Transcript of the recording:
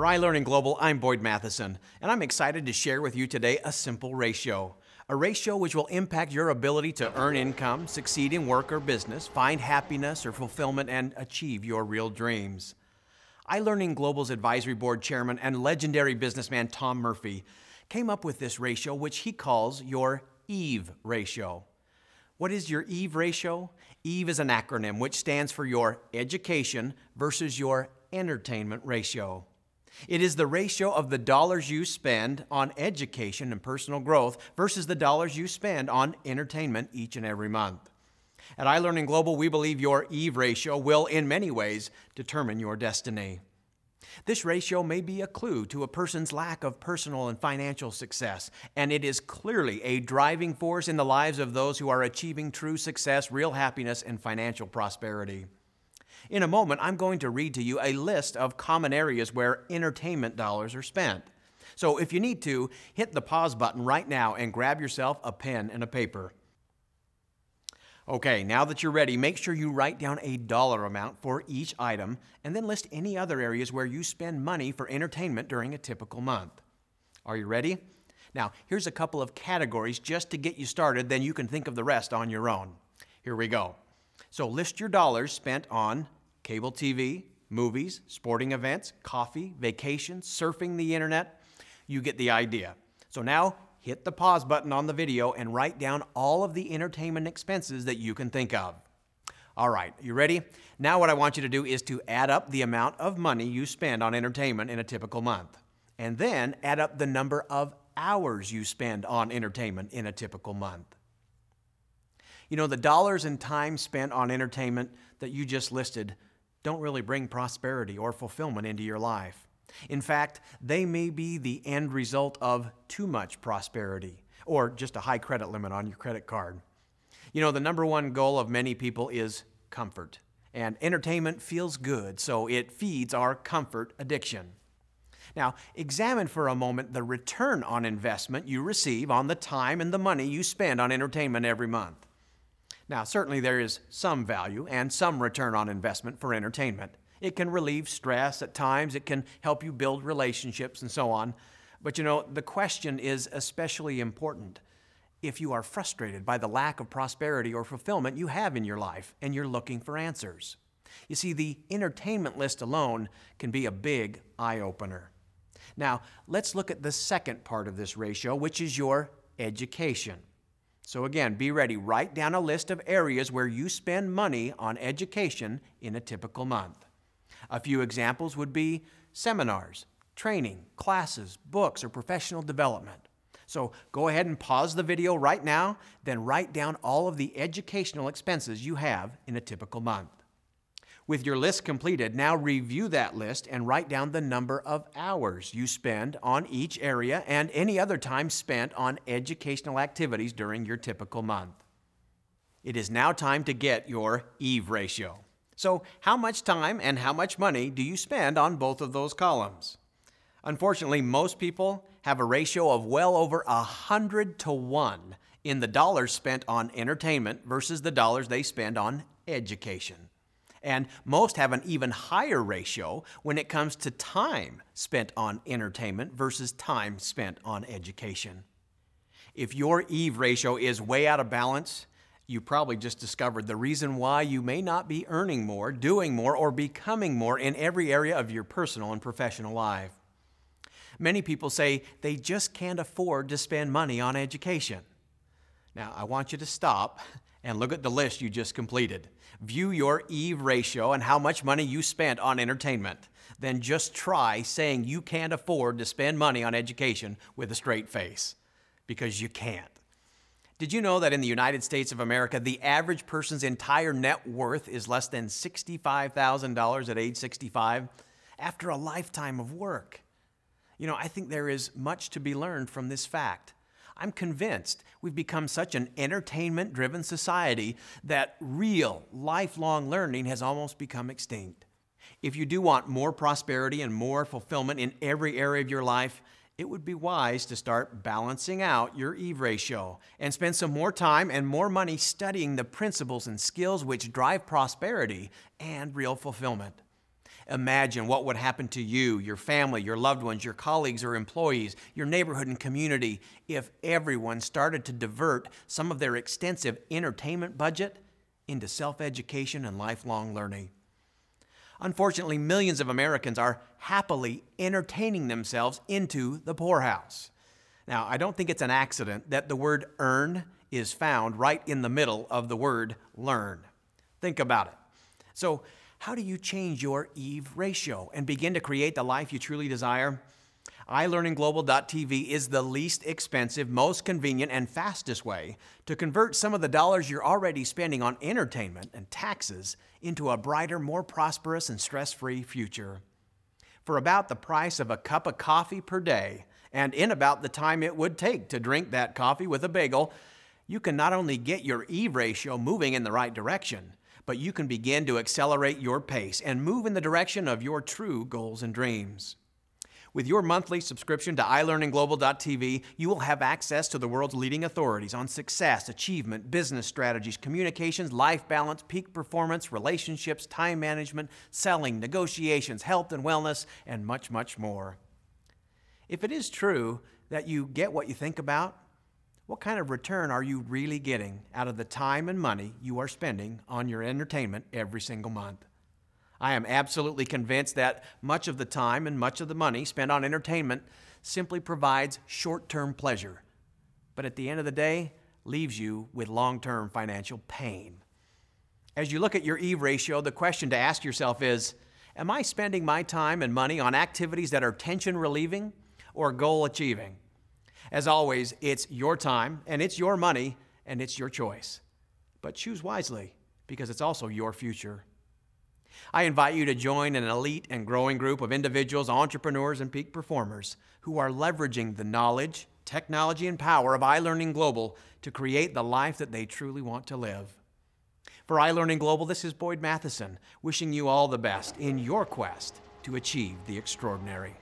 iLearning Global, I'm Boyd Matheson, and I'm excited to share with you today a simple ratio. A ratio which will impact your ability to earn income, succeed in work or business, find happiness or fulfillment, and achieve your real dreams. iLearning Global's advisory board chairman and legendary businessman Tom Murphy came up with this ratio which he calls your EVE ratio. What is your EVE ratio? EVE is an acronym which stands for your education versus your entertainment ratio. It is the ratio of the dollars you spend on education and personal growth versus the dollars you spend on entertainment each and every month. At iLearning Global, we believe your EVE ratio will, in many ways, determine your destiny. This ratio may be a clue to a person's lack of personal and financial success, and it is clearly a driving force in the lives of those who are achieving true success, real happiness, and financial prosperity. In a moment, I'm going to read to you a list of common areas where entertainment dollars are spent. So if you need to, hit the pause button right now and grab yourself a pen and a paper. Okay, now that you're ready, make sure you write down a dollar amount for each item and then list any other areas where you spend money for entertainment during a typical month. Are you ready? Now, here's a couple of categories just to get you started, then you can think of the rest on your own. Here we go. So list your dollars spent on cable TV, movies, sporting events, coffee, vacations, surfing the internet. You get the idea. So now hit the pause button on the video and write down all of the entertainment expenses that you can think of. All right, you ready? Now what I want you to do is to add up the amount of money you spend on entertainment in a typical month. And then add up the number of hours you spend on entertainment in a typical month. You know, the dollars and time spent on entertainment that you just listed don't really bring prosperity or fulfillment into your life. In fact, they may be the end result of too much prosperity or just a high credit limit on your credit card. You know, the number one goal of many people is comfort, and entertainment feels good, so it feeds our comfort addiction. Now, examine for a moment the return on investment you receive on the time and the money you spend on entertainment every month. Now, certainly there is some value and some return on investment for entertainment. It can relieve stress at times, it can help you build relationships and so on. But you know, the question is especially important if you are frustrated by the lack of prosperity or fulfillment you have in your life and you're looking for answers. You see, the entertainment list alone can be a big eye-opener. Now, let's look at the second part of this ratio, which is your education. So again, be ready. Write down a list of areas where you spend money on education in a typical month. A few examples would be seminars, training, classes, books, or professional development. So go ahead and pause the video right now, then write down all of the educational expenses you have in a typical month. With your list completed, now review that list and write down the number of hours you spend on each area and any other time spent on educational activities during your typical month. It is now time to get your EVE ratio. So how much time and how much money do you spend on both of those columns? Unfortunately, most people have a ratio of well over 100 to 1 in the dollars spent on entertainment versus the dollars they spend on education. And most have an even higher ratio when it comes to time spent on entertainment versus time spent on education. If your EVE ratio is way out of balance, you probably just discovered the reason why you may not be earning more, doing more, or becoming more in every area of your personal and professional life. Many people say they just can't afford to spend money on education. Now, I want you to stop and look at the list you just completed. View your EVE ratio and how much money you spent on entertainment. Then just try saying you can't afford to spend money on education with a straight face, because you can't. Did you know that in the United States of America, the average person's entire net worth is less than $65,000 at age 65 after a lifetime of work? You know, I think there is much to be learned from this fact. I'm convinced we've become such an entertainment-driven society that real, lifelong learning has almost become extinct. If you do want more prosperity and more fulfillment in every area of your life, it would be wise to start balancing out your EVE ratio and spend some more time and more money studying the principles and skills which drive prosperity and real fulfillment. Imagine what would happen to you, your family, your loved ones, your colleagues or employees, your neighborhood and community if everyone started to divert some of their extensive entertainment budget into self-education and lifelong learning. Unfortunately, millions of Americans are happily entertaining themselves into the poorhouse. Now, I don't think it's an accident that the word earn is found right in the middle of the word learn. Think about it. So, how do you change your EVE ratio and begin to create the life you truly desire? iLearningGlobal.tv is the least expensive, most convenient, and fastest way to convert some of the dollars you're already spending on entertainment and taxes into a brighter, more prosperous, and stress-free future. For about the price of a cup of coffee per day, and in about the time it would take to drink that coffee with a bagel, you can not only get your EVE ratio moving in the right direction, but you can begin to accelerate your pace and move in the direction of your true goals and dreams. With your monthly subscription to iLearningGlobal.tv, you will have access to the world's leading authorities on success, achievement, business strategies, communications, life balance, peak performance, relationships, time management, selling, negotiations, health and wellness, and much, much more. If it is true that you get what you think about, what kind of return are you really getting out of the time and money you are spending on your entertainment every single month? I am absolutely convinced that much of the time and much of the money spent on entertainment simply provides short-term pleasure, but at the end of the day, leaves you with long-term financial pain. As you look at your EVE ratio, the question to ask yourself is, am I spending my time and money on activities that are tension-relieving or goal-achieving? As always, it's your time, and it's your money, and it's your choice. But choose wisely, because it's also your future. I invite you to join an elite and growing group of individuals, entrepreneurs, and peak performers who are leveraging the knowledge, technology, and power of iLearning Global to create the life that they truly want to live. For iLearning Global, this is Boyd Matheson, wishing you all the best in your quest to achieve the extraordinary.